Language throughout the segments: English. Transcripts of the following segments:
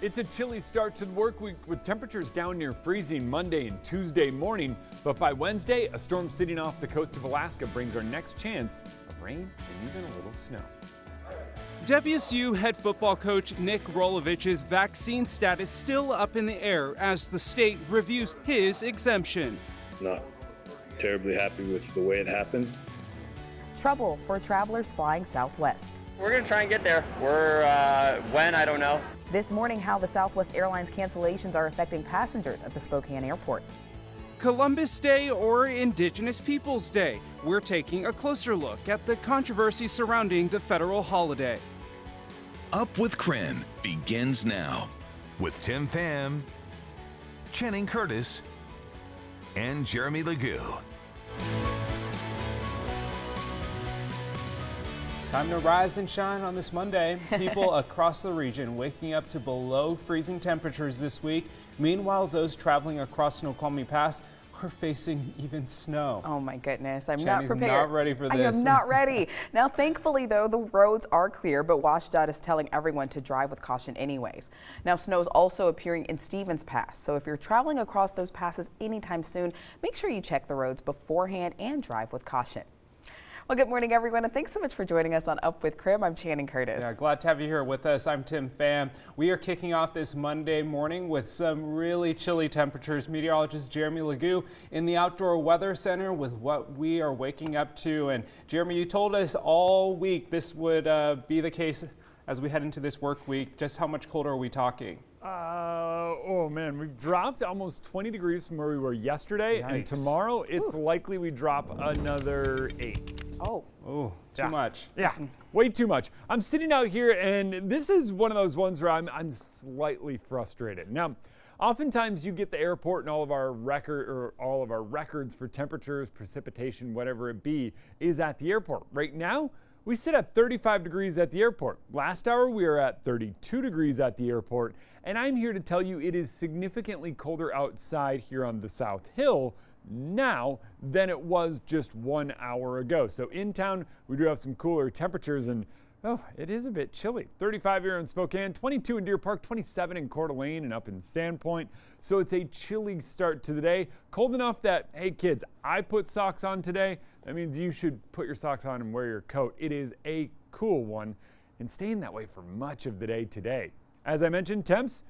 It's a chilly start to the work week with temperatures down near freezing Monday and Tuesday morning. But by Wednesday, a storm sitting off the coast of Alaska brings our next chance of rain and even a little snow. WSU head football coach Nick ROLOVICH's vaccine status still up in the air as the state reviews his exemption. Not terribly happy with the way it happened. Trouble for travelers flying Southwest. We're going to try and get there. When, I don't know. This morning, how the Southwest Airlines cancellations are affecting passengers at the Spokane airport. Columbus Day or Indigenous Peoples Day? We're taking a closer look at the controversy surrounding the federal holiday. Up with KREM begins now with Tim Pham, Channing Curtis, and Jeremy Legoo. Time to rise and shine on this Monday. People across the region waking up to below freezing temperatures this week. Meanwhile, those traveling across Snoqualmie Pass are facing even snow. Oh my goodness, I'm Channy's not prepared. Not ready for this. I am not ready. Now, thankfully, though, the roads are clear, but WashDOT is telling everyone to drive with caution anyways. Now, snow is also appearing in Stevens Pass, so if you're traveling across those passes anytime soon, make sure you check the roads beforehand and drive with caution. Well, good morning, everyone, and thanks so much for joining us on Up with KREM. I'm Channing Curtis. Yeah, glad to have you here with us. I'm Tim Pham. We are kicking off this Monday morning with some really chilly temperatures. Meteorologist Jeremy Legoo in the Outdoor Weather Center with what we are waking up to. And Jeremy, you told us all week this would be the case as we head into this work week. Just how much colder are we talking? Oh man, we've dropped almost 20 degrees from where we were yesterday. Yikes. And tomorrow it's likely we drop another 8. Oh, too much. Yeah, way too much. I'm sitting out here and this is one of those ones where I'm slightly frustrated. Now, oftentimes you get the airport and all of our records for temperatures, precipitation, whatever it be, is at the airport. Right now, we sit at 35 degrees at the airport. Last hour, we were at 32 degrees at the airport. And I'm here to tell you it is significantly colder outside here on the South Hill now than it was just 1 hour ago. So in town, we do have some cooler temperatures and it is a bit chilly. 35 here in Spokane, 22 in Deer Park, 27 in Coeur d'Alene and up in Sandpoint. So it's a chilly start to the day. Cold enough that, hey kids, I put socks on today. That means you should put your socks on and wear your coat. It is a cool one and staying that way for much of the day today. As I mentioned, temps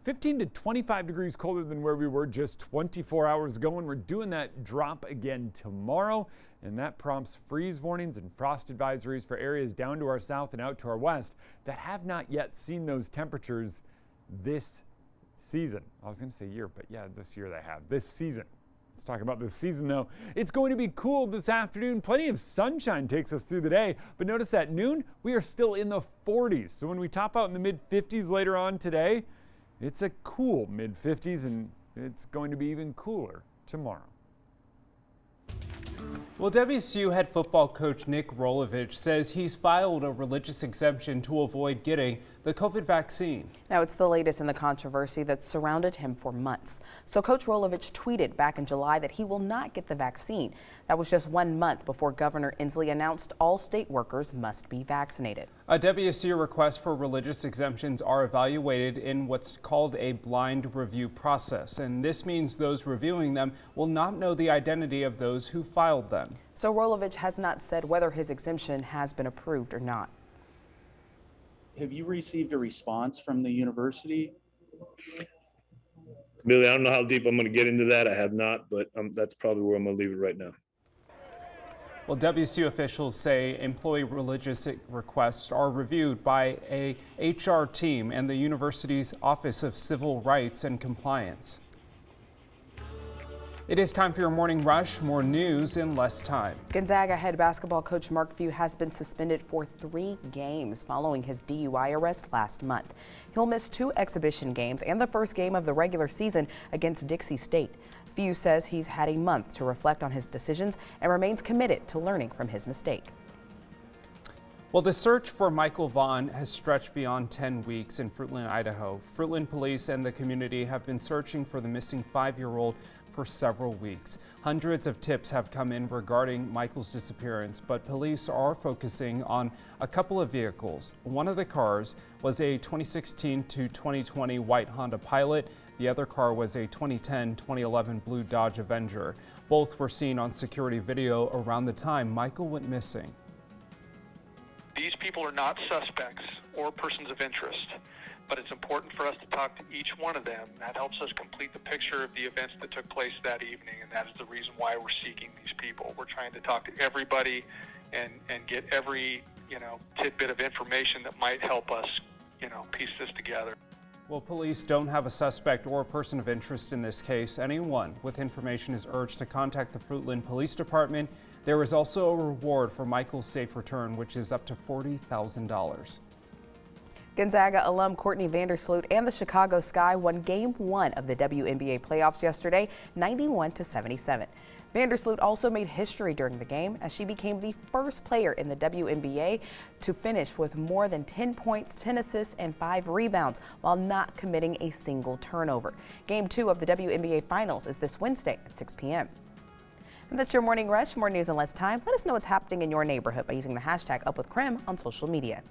15 to 25 degrees colder than where we were just 24 hours ago, and we're doing that drop again tomorrow, and that prompts freeze warnings and frost advisories for areas down to our south and out to our west that have not yet seen those temperatures this season. I was going to say year, but yeah, this year they have. This season. Let's talk about this season, though. It's going to be cool this afternoon. Plenty of sunshine takes us through the day, but notice at noon, we are still in the 40s. So when we top out in the mid-50s later on today, it's a cool mid-50s, and it's going to be even cooler tomorrow. Well, WSU head football coach Nick ROLOVICH says he's filed a religious exemption to avoid getting the COVID vaccine. Now, it's the latest in the controversy that's surrounded him for months. So Coach ROLOVICH tweeted back in July that he will not get the vaccine. That was just 1 month before Governor Inslee announced all state workers must be vaccinated. A WSU request for religious exemptions are evaluated in what's called a blind review process. And this means those reviewing them will not know the identity of those who filed them. So ROLOVICH has not said whether his exemption has been approved or not. Have you received a response from the university? Billy, I don't know how deep I'm going to get into that. I have not, but that's probably where I'm going to leave it right now. Well, WSU officials say employee religious requests are reviewed by a HR team and the university's Office of Civil Rights and Compliance. It is time for your morning rush. More news in less time. Gonzaga head basketball coach Mark Few has been suspended for 3 games following his DUI arrest last month. He'll miss 2 exhibition games and the first game of the regular season against Dixie State. Few says he's had a month to reflect on his decisions and remains committed to learning from his mistake. Well, the search for Michael Vaughn has stretched beyond 10 weeks in Fruitland, Idaho. Fruitland police and the community have been searching for the missing 5-year-old for several weeks. Hundreds of tips have come in regarding Michael's disappearance, but police are focusing on a couple of vehicles. One of the cars was a 2016 to 2020 white Honda Pilot. The other car was a 2010-2011 blue Dodge Avenger. Both were seen on security video around the time Michael went missing. These people are not suspects or persons of interest, but it's important for us to talk to each one of them. That helps us complete the picture of the events that took place that evening, and that is the reason why we're seeking these people. We're trying to talk to everybody and get every, tidbit of information that might help us, piece this together. Well, police don't have a suspect or a person of interest in this case. Anyone with information is urged to contact the Fruitland Police Department. There is also a reward for Michael's safe return, which is up to $40,000. Gonzaga alum Courtney Vandersloot and the Chicago Sky won Game 1 of the WNBA playoffs yesterday, 91-77. Vandersloot also made history during the game as she became the first player in the WNBA to finish with more than 10 points, 10 assists, and 5 rebounds while not committing a single turnover. Game 2 of the WNBA Finals is this Wednesday at 6 p.m. And that's your Morning Rush. More news in less time. Let us know what's happening in your neighborhood by using the hashtag #UpWithKREM on social media.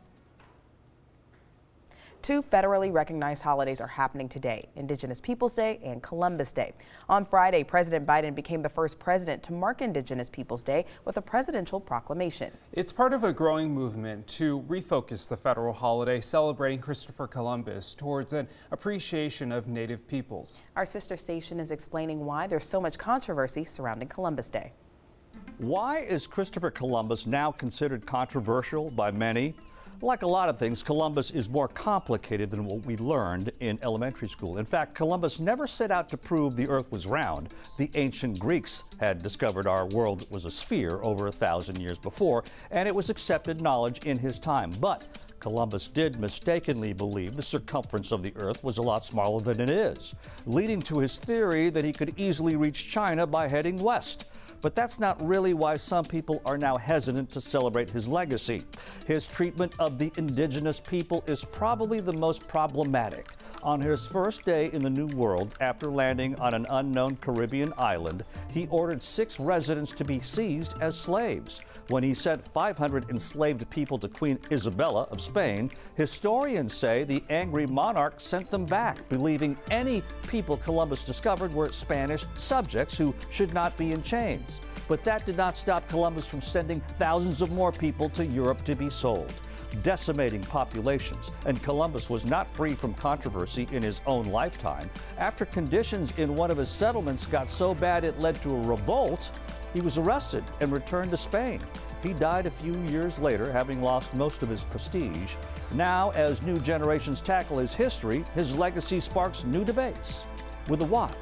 2 federally recognized holidays are happening today, Indigenous Peoples Day and Columbus Day. On Friday, President Biden became the first president to mark Indigenous Peoples Day with a presidential proclamation. It's part of a growing movement to refocus the federal holiday celebrating Christopher Columbus towards an appreciation of Native peoples. Our sister station is explaining why there's so much controversy surrounding Columbus Day. Why is Christopher Columbus now considered controversial by many? Like a lot of things, Columbus is more complicated than what we learned in elementary school. In fact, Columbus never set out to prove the earth was round. The ancient Greeks had discovered our world was a sphere over 1,000 years before, and it was accepted knowledge in his time. But Columbus did mistakenly believe the circumference of the earth was a lot smaller than it is, leading to his theory that he could easily reach China by heading west. But that's not really why some people are now hesitant to celebrate his legacy. His treatment of the indigenous people is probably the most problematic. On his first day in the New World, after landing on an unknown Caribbean island, he ordered 6 residents to be seized as slaves. When he sent 500 enslaved people to Queen Isabella of Spain, historians say the angry monarch sent them back, believing any people Columbus discovered were Spanish subjects who should not be in chains. But that did not stop Columbus from sending thousands of more people to Europe to be sold, decimating populations. And Columbus was not free from controversy in his own lifetime. After conditions in one of his settlements got so bad it led to a revolt, he was arrested and returned to Spain. He died a few years later, having lost most of his prestige. Now, as new generations tackle his history, his legacy sparks new debates. With a Why,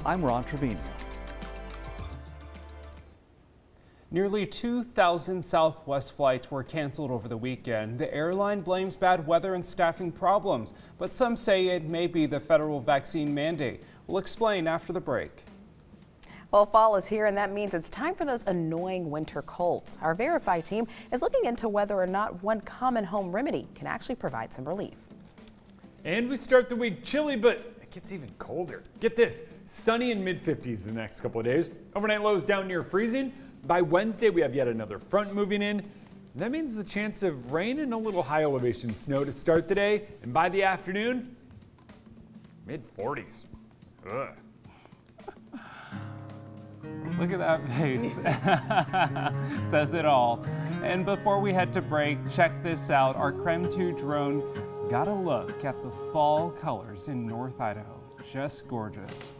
I'm Ron Trevino. Nearly 2,000 Southwest flights were canceled over the weekend. The airline blames bad weather and staffing problems, but some say it may be the federal vaccine mandate. We'll explain after the break. Well, fall is here, and that means it's time for those annoying winter colds. Our Verify team is looking into whether or not one common home remedy can actually provide some relief. And we start the week chilly, but it gets even colder. Get this, sunny and mid-50s the next couple of days. Overnight lows down near freezing. By Wednesday, we have yet another front moving in. That means the chance of rain and a little high elevation snow to start the day. And by the afternoon, mid-40s. Ugh. Look at that face. Says it all. And before we head to break, check this out. Our KREM 2 drone got a look at the fall colors in North Idaho. Just gorgeous.